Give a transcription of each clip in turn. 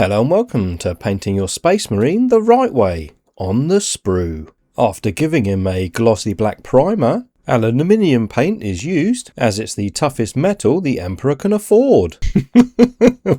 Hello and welcome to painting your Space Marine the right way, on the sprue. After giving him a glossy black primer, aluminium paint is used as it's the toughest metal the Emperor can afford.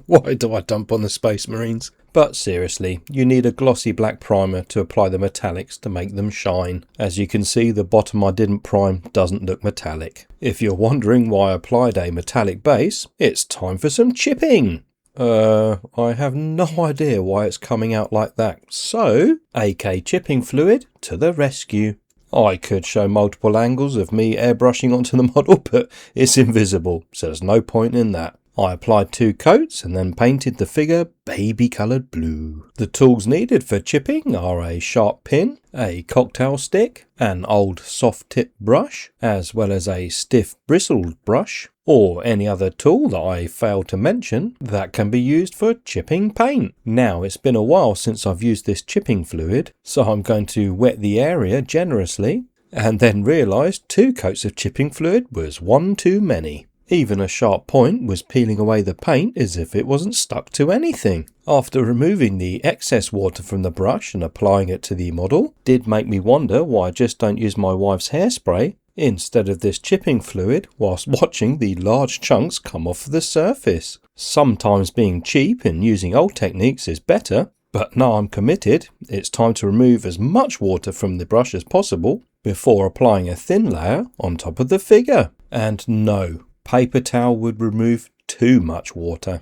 Why do I dump on the Space Marines? But seriously, you need a glossy black primer to apply the metallics to make them shine. As you can see, the bottom I didn't prime doesn't look metallic. If you're wondering why I applied a metallic base, it's time for some chipping. I have no idea why it's coming out like that. So, AK chipping fluid to the rescue. I could show multiple angles of me airbrushing onto the model, but it's invisible, so there's no point in that. I applied 2 coats and then painted the figure baby coloured blue. The tools needed for chipping are a sharp pin, a cocktail stick, an old soft tip brush, as well as a stiff bristled brush, or any other tool that I failed to mention that can be used for chipping paint. Now, it's been a while since I've used this chipping fluid, so I'm going to wet the area generously, and then realised 2 coats of chipping fluid was one too many. Even a sharp point was peeling away the paint as if it wasn't stuck to anything. After removing the excess water from the brush and applying it to the model, did make me wonder why I just don't use my wife's hairspray instead of this chipping fluid whilst watching the large chunks come off the surface. Sometimes being cheap and using old techniques is better, but now I'm committed, it's time to remove as much water from the brush as possible before applying a thin layer on top of the figure. And no, paper towel would remove too much water.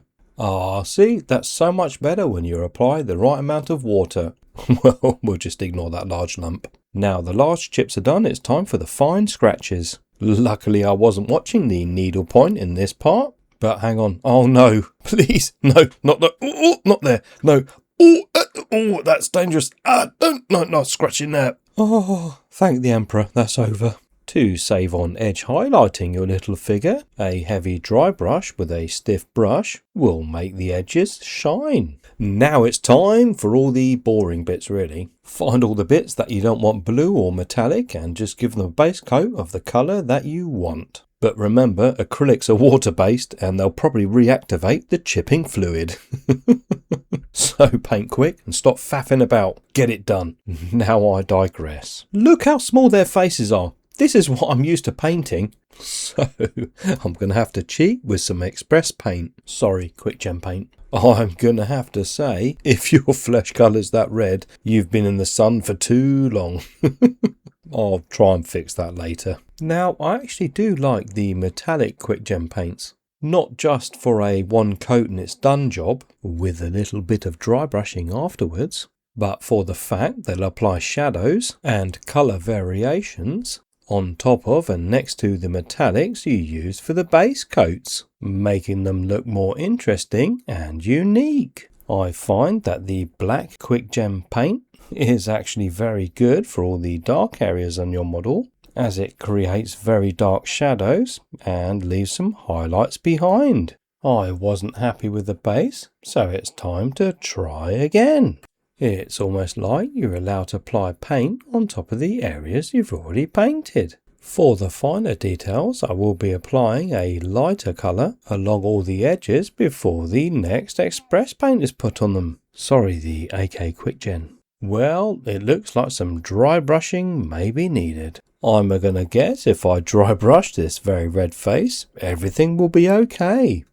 See, that's so much better when you apply the right amount of water. Well, we'll just ignore that large lump. Now the large chips are done, it's time for the fine scratches. Luckily I wasn't watching the needle point in this part. But hang on, oh no, please, no, not there, not there, no, that's dangerous, no, scratching there. Oh, thank the Emperor, that's over. To save on edge highlighting your little figure, a heavy dry brush with a stiff brush will make the edges shine. Now it's time for all the boring bits really. Find all the bits that you don't want blue or metallic and just give them a base coat of the colour that you want. But remember, acrylics are water based and they'll probably reactivate the chipping fluid. So paint quick and stop faffing about. Get it done. Now I digress. Look how small their faces are. This is what I'm used to painting, so I'm going to have to cheat with some express paint. Sorry, quick gem paint. I'm going to have to say, if your flesh colour's that red, you've been in the sun for too long. I'll try and fix that later. Now, I actually do like the metallic quick gem paints. Not just for a one coat and it's done job, with a little bit of dry brushing afterwards, but for the fact they'll apply shadows and colour variations on top of and next to the metallics you use for the base coats, making them look more interesting and unique. I find that the black quick gem paint is actually very good for all the dark areas on your model, as it creates very dark shadows and leaves some highlights behind. I wasn't happy with the base, so it's time to try again. It's almost like you're allowed to apply paint on top of the areas you've already painted. For the finer details, I will be applying a lighter colour along all the edges before the next express paint is put on them. Sorry, the AK Quick Gen. Well, it looks like some dry brushing may be needed. I'm gonna guess if I dry brush this very red face, everything will be okay.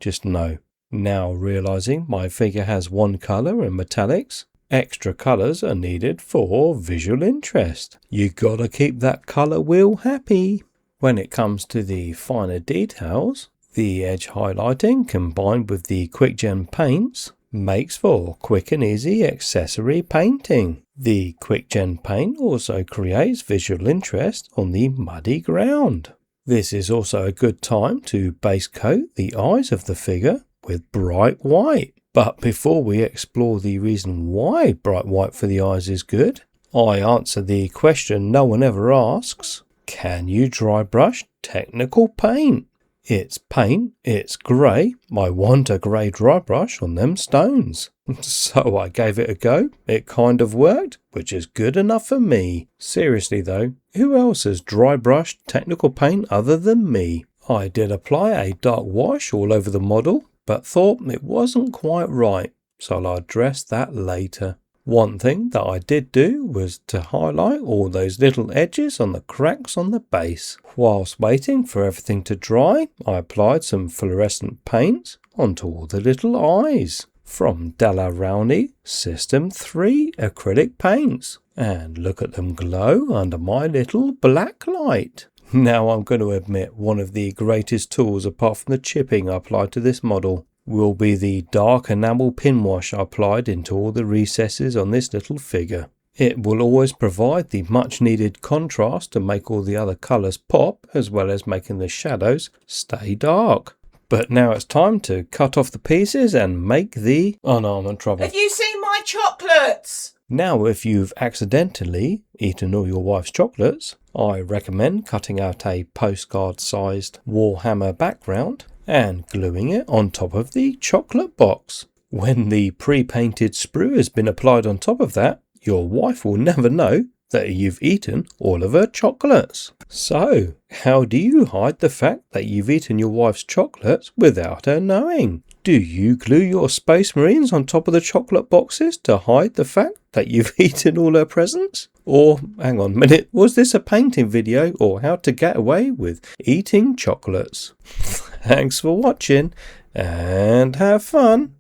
Just no. Now realising my figure has one colour and metallics, extra colours are needed for visual interest. You gotta keep that colour wheel happy. When it comes to the finer details, the edge highlighting combined with the quick gem paints makes for quick and easy accessory painting. The quick gem paint also creates visual interest on the muddy ground. This is also a good time to base coat the eyes of the figure with bright white. But before we explore the reason why bright white for the eyes is good, I answer the question no one ever asks: can you dry brush technical paint? It's paint, it's grey, I want a grey dry brush on them stones. So I gave it a go, it kind of worked, which is good enough for me. Seriously though, who else has dry brushed technical paint other than me? I did apply a dark wash all over the model, but thought it wasn't quite right, so I'll address that later. One thing that I did do was to highlight all those little edges on the cracks on the base. Whilst waiting for everything to dry, I applied some fluorescent paints onto all the little eyes from Rowney System 3 acrylic paints. And look at them glow under my little black light. Now I'm going to admit one of the greatest tools apart from the chipping I applied to this model will be the dark enamel pin wash I applied into all the recesses on this little figure. It will always provide the much needed contrast to make all the other colours pop, as well as making the shadows stay dark. But now it's time to cut off the pieces and make the... Oh no, I'm in trouble. Have you seen my chocolates? Now if you've accidentally eaten all your wife's chocolates, I recommend cutting out a postcard sized Warhammer background and gluing it on top of the chocolate box. When the pre-painted sprue has been applied on top of that, your wife will never know that you've eaten all of her chocolates. So, how do you hide the fact that you've eaten your wife's chocolates without her knowing? Do you glue your Space Marines on top of the chocolate boxes to hide the fact that you've eaten all her presents? Or, hang on a minute, was this a painting video or how to get away with eating chocolates? Thanks for watching and have fun.